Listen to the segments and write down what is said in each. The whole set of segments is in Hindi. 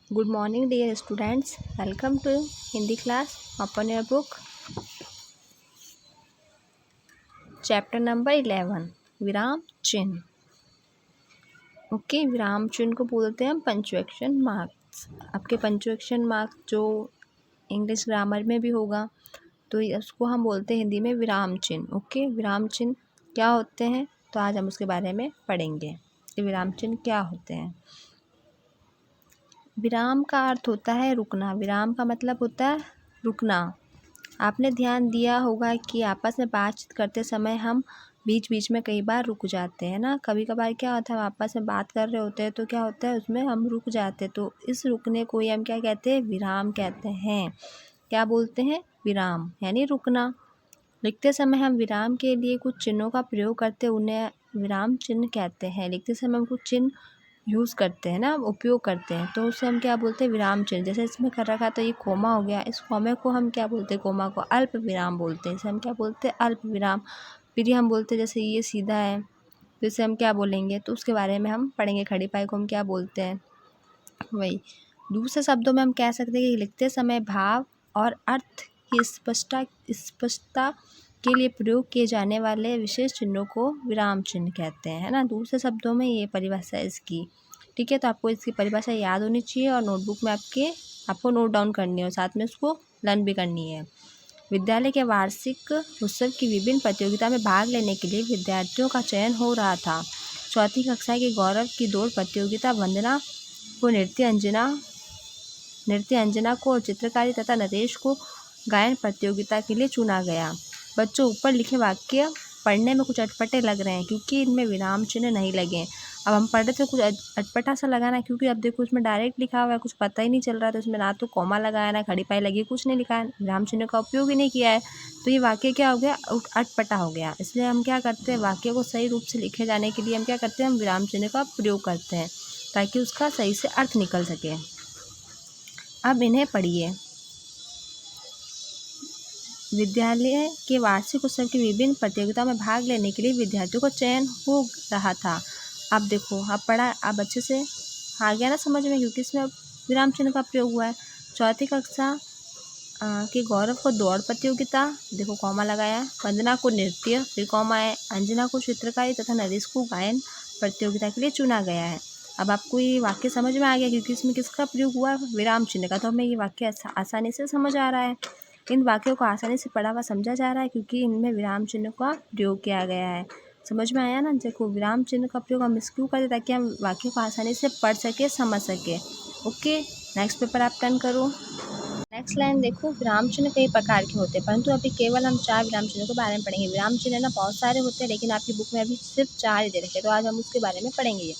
Good morning, dear students. Welcome to Hindi class. Open your book. Chapter number 11. विराम चिन्ह. ओके, विराम चिन्ह को बोलते हैं हम पंचुएशन मार्क्स. आपके पंचुएशन मार्क्स जो इंग्लिश ग्रामर में भी होगा तो उसको हम बोलते हैं हिंदी में विराम चिन्ह. ओके, विराम चिन्ह क्या होते हैं तो आज हम उसके बारे में पढ़ेंगे कि विराम चिन्ह क्या होते हैं. विराम का अर्थ होता है रुकना. विराम का मतलब होता है रुकना. आपने ध्यान दिया होगा कि आपस में बातचीत करते समय हम बीच बीच में कई बार रुक जाते हैं ना. कभी कभार क्या होता है, हम आपस में बात कर रहे होते हैं तो क्या होता है उसमें हम रुक जाते हैं. तो इस रुकने को ही हम क्या कहते हैं, विराम कहते हैं. क्या बोलते हैं, विराम यानी रुकना. लिखते समय हम विराम के लिए कुछ चिन्हों का प्रयोग करते हैं, उन्हें विराम चिन्ह कहते हैं. लिखते समय हम कुछ चिन्ह यूज़ करते हैं ना, उपयोग करते हैं, तो उसे हम क्या बोलते हैं, विराम चिन्ह. जैसे इसमें कर रखा तो ये कोमा हो गया, इस कोमे को हम क्या बोलते हैं, कोमा को अल्प विराम बोलते हैं. इसे हम क्या बोलते हैं, अल्प विराम. फिर हम बोलते हैं जैसे ये सीधा है तो इसे हम क्या बोलेंगे, तो उसके बारे में हम पढ़ेंगे. खड़ी पाई को हम क्या बोलते हैं, वही. दूसरे शब्दों में हम कह सकते हैं कि लिखते समय भाव और अर्थ की स्पष्टता के लिए प्रयोग किए जाने वाले विशेष चिन्हों को विराम चिन्ह कहते हैं, है ना. दूसरे शब्दों में ये परिभाषा है इसकी. ठीक है, तो आपको इसकी परिभाषा याद होनी चाहिए और नोटबुक में आपको नोट डाउन करनी है और साथ में उसको लर्न भी करनी है. विद्यालय के वार्षिक उत्सव की विभिन्न प्रतियोगिता में भाग लेने के लिए विद्यार्थियों का चयन हो रहा था. चौथी कक्षा के गौरव की दौड़ प्रतियोगिता वंदना को नृत्य अंजना को और चित्रकारी तथा नरेश को गायन प्रतियोगिता के लिए चुना गया. बच्चों, ऊपर लिखे वाक्य पढ़ने में कुछ अटपटे लग रहे हैं क्योंकि इनमें विराम चिन्ह नहीं लगे. अब हम पढ़ रहे थे कुछ अटपटा सा लगा ना, क्योंकि अब देखो उसमें डायरेक्ट लिखा हुआ है, कुछ पता ही नहीं चल रहा था. उसमें ना तो कॉमा लगाया ना खड़ी पाई लगी, कुछ नहीं लिखा है, विराम चिन्ह का उपयोग ही नहीं किया है. तो ये वाक्य क्या हो गया, अटपटा हो गया. इसलिए हम क्या करते हैं, वाक्य को सही रूप से लिखे जाने के लिए हम क्या करते हैं, हम विराम चिन्ह का प्रयोग करते हैं ताकि उसका सही से अर्थ निकल सके. अब इन्हें पढ़िए. विद्यालय के वार्षिक उत्सव की विभिन्न प्रतियोगिताओं में भाग लेने के लिए विद्यार्थियों का चयन हो रहा था. अब देखो, अब पढ़ा, अब अच्छे से आ गया ना समझ में, क्योंकि इसमें विराम चिन्ह का प्रयोग हुआ है. चौथी कक्षा के गौरव को दौड़ प्रतियोगिता, देखो कॉमा लगाया. वंदना को नृत्य, फिर कॉमा है. अंजना को चित्रकारी तथा नरेश को गायन प्रतियोगिता के लिए चुना गया है. अब आपको ये वाक्य समझ में आ गया क्योंकि इसमें किसका प्रयोग हुआ है, विराम चिन्ह का. तो हमें ये वाक्य आसानी से समझ आ रहा है. इन वाक्यों को आसानी से पढ़ा हुआ समझा जा रहा है क्योंकि इनमें विराम चिन्ह का प्रयोग किया गया है. समझ में आया ना. देखो, विराम चिन्ह का प्रयोग हम क्यों करते ताकि हम वाक्यों को आसानी से पढ़ सके, समझ सके. ओके, नेक्स्ट पेपर आप टर्न करो. नेक्स्ट लाइन देखो, विराम चिन्ह कई प्रकार के होते हैं परंतु अभी केवल हम 4 विराम चिन्हों के बारे में पढ़ेंगे. विराम चिन्ह ना बहुत सारे होते हैं लेकिन आपकी बुक में अभी सिर्फ 4 ही दे रखे हैं, तो आज हम उसके बारे में पढ़ेंगे. ये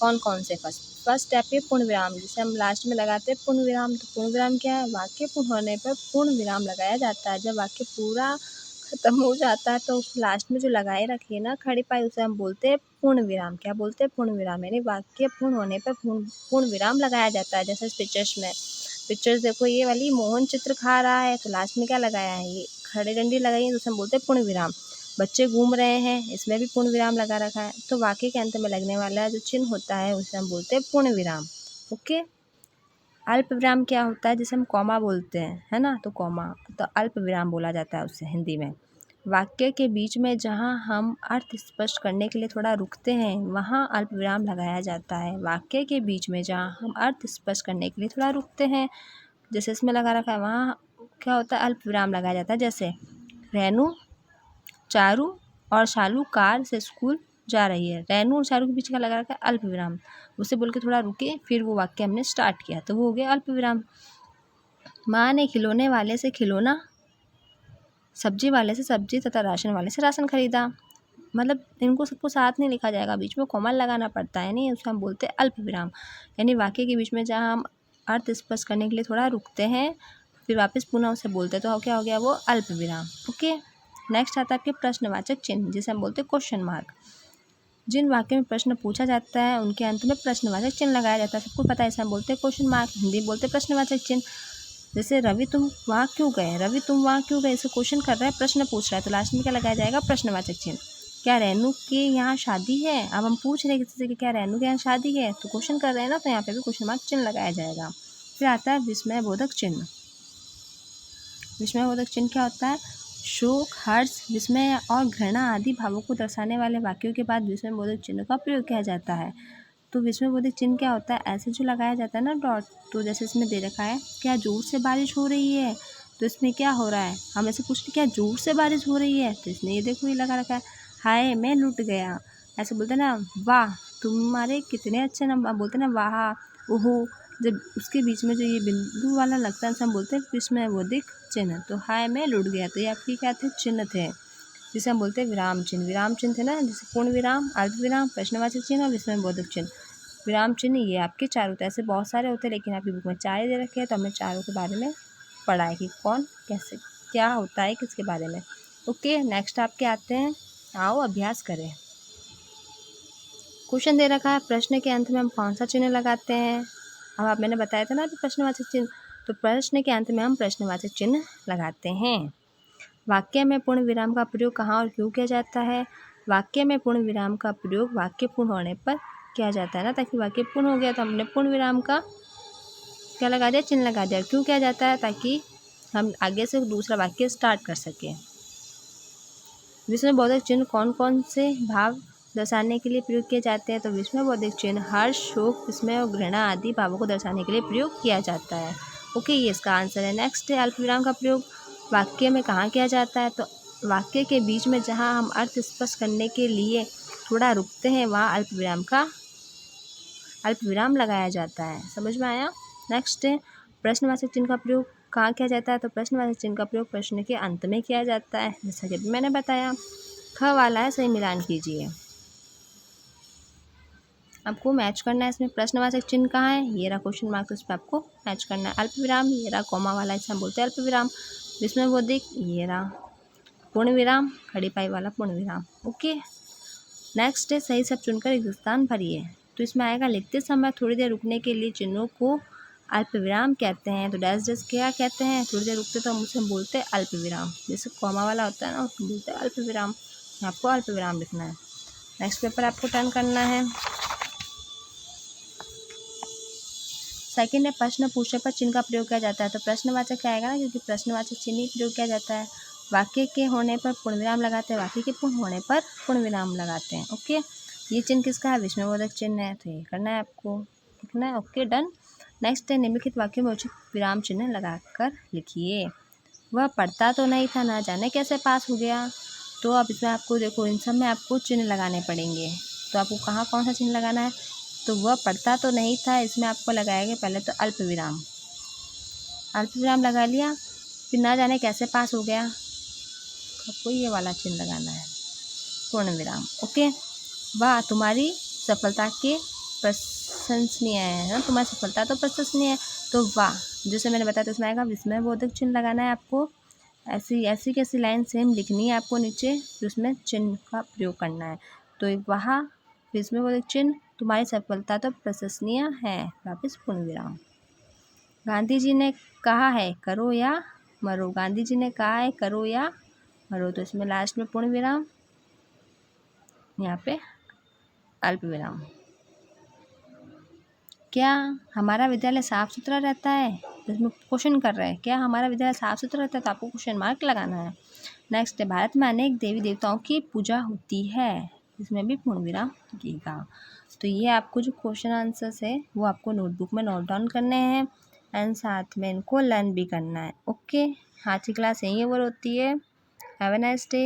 कौन कौन से. फर्स्ट स्टेप है पूर्ण विराम, जिसे हम लास्ट में लगाते हैं पूर्ण विराम. तो पूर्ण विराम क्या है, वाक्य पूर्ण होने पर पूर्ण विराम लगाया जाता है. जब वाक्य पूरा खत्म हो जाता है तो उस लास्ट में जो लगाए रखिए ना खड़ी पाई, उसे हम बोलते हैं पूर्ण विराम. क्या बोलते हैं, पूर्ण विराम. यानी वाक्य पूर्ण होने पर पूर्ण विराम लगाया जाता है. जैसे पिक्चर्स देखो, ये वाली मोहन चित्र खा रहा है तो लास्ट में क्या लगाया है, ये खड़ी डंडी लगाई है तो उसे हम बोलते हैं पूर्ण विराम. बच्चे घूम रहे हैं, इसमें भी पूर्ण विराम लगा रखा है. तो वाक्य के अंत में लगने वाला जो चिन्ह होता है उसे हम बोलते हैं पूर्ण विराम. ओके. अल्प विराम क्या होता है, जिसे हम कॉमा बोलते हैं, है ना. तो कॉमा, तो अल्प विराम बोला जाता है उसे हिंदी में. वाक्य के बीच में जहाँ हम अर्थ स्पष्ट करने के लिए थोड़ा रुकते हैं वहाँ अल्प विराम लगाया जाता है. वाक्य के बीच में जहाँ हम अर्थ स्पष्ट करने के लिए थोड़ा रुकते हैं, जैसे इसमें लगा रखा है, वहाँ क्या होता है, अल्प विराम लगाया जाता है. जैसे रेनू, चारू और शालू कार से स्कूल जा रही है. रेनू और चारू के बीच का लगा रखा है अल्प विराम. उसे बोल के थोड़ा रुके, फिर वो वाक्य हमने स्टार्ट किया तो वो हो गया अल्प विराम. माँ ने खिलौने वाले से खिलौना, सब्जी वाले से सब्जी तथा राशन वाले से राशन खरीदा. मतलब इनको सबको साथ नहीं लिखा जाएगा, बीच में कॉमा लगाना पड़ता है. नहीं, उसे हम बोलते हैं अल्प विराम. यानी वाक्य के बीच में जहाँ हम अर्थ स्पष्ट करने के लिए थोड़ा रुकते हैं फिर वापस पुनः उसे बोलते हैं तो क्या हो गया, वो अल्प विराम. ओके. नेक्स्ट आता है आपके प्रश्नवाचक चिन्ह, जिसे हम बोलते हैं क्वेश्चन मार्क. जिन वाक्यों में प्रश्न पूछा जाता है उनके अंत में प्रश्नवाचक चिन्ह लगाया जाता है. सबको पता है, इसे हम बोलते हैं क्वेश्चन मार्क, हिंदी बोलते हैं प्रश्नवाचक चिन्ह. जैसे रवि तुम वहाँ क्यों गए, रवि तुम वहाँ क्यों गए, इसे क्वेश्चन कर रहा है, प्रश्न पूछ रहा है, तो लास्ट में क्या लगाया जाएगा, प्रश्नवाचक चिन्ह. क्या रेनू के यहाँ शादी है। अब हम पूछ रहे हैं किसी से कि क्या रेनू के यहाँ शादी है, तो क्वेश्चन कर रहे हैं ना, तो यहाँ पे भी क्वेश्चन मार्क चिन्ह लगाया जाएगा। फिर आता है विस्मयबोधक चिन्ह। विस्मयबोधक चिन्ह क्या होता है, शोक, हर्ष, विस्मय और घृणा आदि भावों को दर्शाने वाले वाक्यों के बाद विस्मयबोधक चिन्ह का प्रयोग किया जाता है। तो विस्मयबोधक चिन्ह क्या होता है, ऐसे जो लगाया जाता है ना डॉट, तो जैसे इसमें दे रखा है क्या जोर से बारिश हो रही है, तो इसमें क्या हो रहा है, हम ऐसे पूछते क्या जोर से बारिश हो रही है, तो इसमें ये देखो ये लगा रखा है हाय मैं लुट गया। ऐसे बोलते ना वाह तुम्हारे कितने अच्छे नंबर, बोलते ना वाह ओहो, जब उसके बीच में जो ये बिंदु वाला लगता है हम बोलते हैं विस्मयबोधक चिन्ह। तो हाय मैं लुट गया, तो ये आपके क्या थे, चिन्ह थे, जिसे हम बोलते हैं विराम चिन्ह। विराम चिन्ह थे ना, जैसे पूर्ण विराम, अल्प विराम, प्रश्नवाचक चिन्ह और विस्मयबोधक चिन्ह। विराम चिन्ह ये आपके 4 होते हैं, ऐसे बहुत सारे होते हैं लेकिन आपकी बुक में 4 ही दे रखे हैं, तो हमने चारों के बारे में पढ़ा है कि कौन कैसे क्या होता है किसके बारे में। ओके, नेक्स्ट आपके आते हैं, आओ अभ्यास करें। क्वेश्चन दे रखा है प्रश्न के अंत में हम कौन सा चिन्ह लगाते हैं। अब आप मैंने बताया था ना अभी प्रश्नवाचक चिन्ह, तो प्रश्न के अंत में हम प्रश्नवाचक चिन्ह लगाते हैं। वाक्य में पूर्ण विराम का प्रयोग कहाँ और क्यों किया जाता है। वाक्य में पूर्ण विराम का प्रयोग वाक्य पूर्ण होने पर किया जाता है ना, ताकि वाक्य पूर्ण हो गया तो हमने पूर्ण विराम का क्या लगा दिया, चिन्ह लगा दिया। क्यों किया जाता है, ताकि हम आगे से दूसरा वाक्य स्टार्ट कर सकें। विस्मयबोधक चिन्ह कौन कौन से भाव दर्शाने के लिए प्रयोग किए जाते हैं, तो विस्मयबोधक चिन्ह हर्ष, शोक, विस्मय और घृणा आदि भावों को दर्शाने के लिए प्रयोग किया जाता है। ओके, ये इसका आंसर है। नेक्स्ट है अल्पविराम का प्रयोग वाक्य में कहाँ किया जाता है, तो वाक्य के बीच में जहाँ हम अर्थ स्पष्ट करने के लिए थोड़ा रुकते हैं वहाँ अल्पविराम लगाया जाता है। समझ में आया। नेक्स्ट है प्रश्नवाचक चिन्ह का प्रयोग कहाँ किया जाता है, तो प्रश्नवाचक चिन्ह का प्रयोग प्रश्न के अंत में किया जाता है, जैसा कि मैंने बताया। ख वाला है, सही मिलान कीजिए। आपको मैच करना है, इसमें प्रश्नवाचक चिन्ह कहाँ है, ये रहा क्वेश्चन मार्क, तो इस पर आपको मैच करना है। अल्पविराम ये रहा कॉमा वाला, इसे हम बोलते हैं अल्पविराम। विस्मयबोधक ये रहा पूर्ण विराम, खड़ी पाई वाला पूर्ण विराम। ओके, नेक्स्ट है सही सब चुनकर एक स्थान भरिए। तो इसमें आएगा लिखते समय थोड़ी देर रुकने के लिए चिन्हों को अल्पविराम कहते हैं। तो डैश डैश क्या कहते हैं, थोड़ी देर रुकते तो हम उसे बोलते हैं अल्पविराम। जैसे कॉमा वाला होता है ना उसको बोलते हैं अल्पविराम, आपको अल्पविराम लिखना है। नेक्स्ट पेपर आपको टर्न करना है। सेकंड है प्रश्न पूछने पर चिन्ह का प्रयोग किया जाता है। तो प्रश्नवाचक क्या आएगा ना, क्योंकि प्रश्नवाचक चिन्ह ही प्रयोग किया जाता है। वाक्य के होने पर पूर्ण विराम लगाते हैं, वाक्य के पूर्ण होने पर पूर्ण विराम लगाते हैं। ओके, ये चिन्ह किसका है, विस्मयबोधक चिन्ह है, तो ये करना है आपको, लिखना है। Okay done. नेक्स्ट है निम्नलिखित वाक्य में उचित विराम चिन्ह लगाकर लिखिए। वह पढ़ता तो नहीं था, ना जाने कैसे पास हो गया। तो अब इसमें आपको देखो इन सब में आपको चिन्ह लगाने पड़ेंगे। तो आपको कहाँ कौन सा चिन्ह लगाना है, तो वह पढ़ता तो नहीं था, इसमें आपको लगाएंगे पहले तो अल्पविराम। अल्पविराम लगा लिया, फिर ना जाने कैसे पास हो गया, आपको ये वाला चिन्ह लगाना है, पूर्ण विराम। ओके, वाह तुम्हारी सफलता के प्रशंसनीय है ना, तुम्हारी सफलता तो प्रशंसनीय है, तो वाह जैसे मैंने बताया तो उसमें आएगा विस्मयबोधक चिन्ह लगाना है आपको। ऐसी कैसी लाइन सेम लिखनी है आपको नीचे, फिर उसमें चिन्ह का प्रयोग करना है। तो एक वहाँ विस्मयबोधक चिन्ह, तुम्हारी सफलता तो प्रशंसनीय है, वापस पूर्ण विराम। गांधी जी ने कहा है करो या मरो, गांधी जी ने कहा है करो या मरो, तो इसमें लास्ट में पूर्ण विराम, यहाँ पे अल्प विराम। क्या हमारा विद्यालय साफ सुथरा रहता है, इसमें क्वेश्चन कर रहे हैं क्या हमारा विद्यालय साफ सुथरा रहता है, तो आपको क्वेश्चन मार्क लगाना है। नेक्स्ट है भारत में अनेक देवी देवताओं की पूजा होती है, इसमें भी पूर्ण विराम लगेगा। तो ये आपको जो क्वेश्चन आंसर्स है वो आपको नोटबुक में नोट डाउन करने हैं एंड साथ में इनको लर्न भी करना है। ओके, आज की क्लास यहीं ओवर होती है। Have a nice day.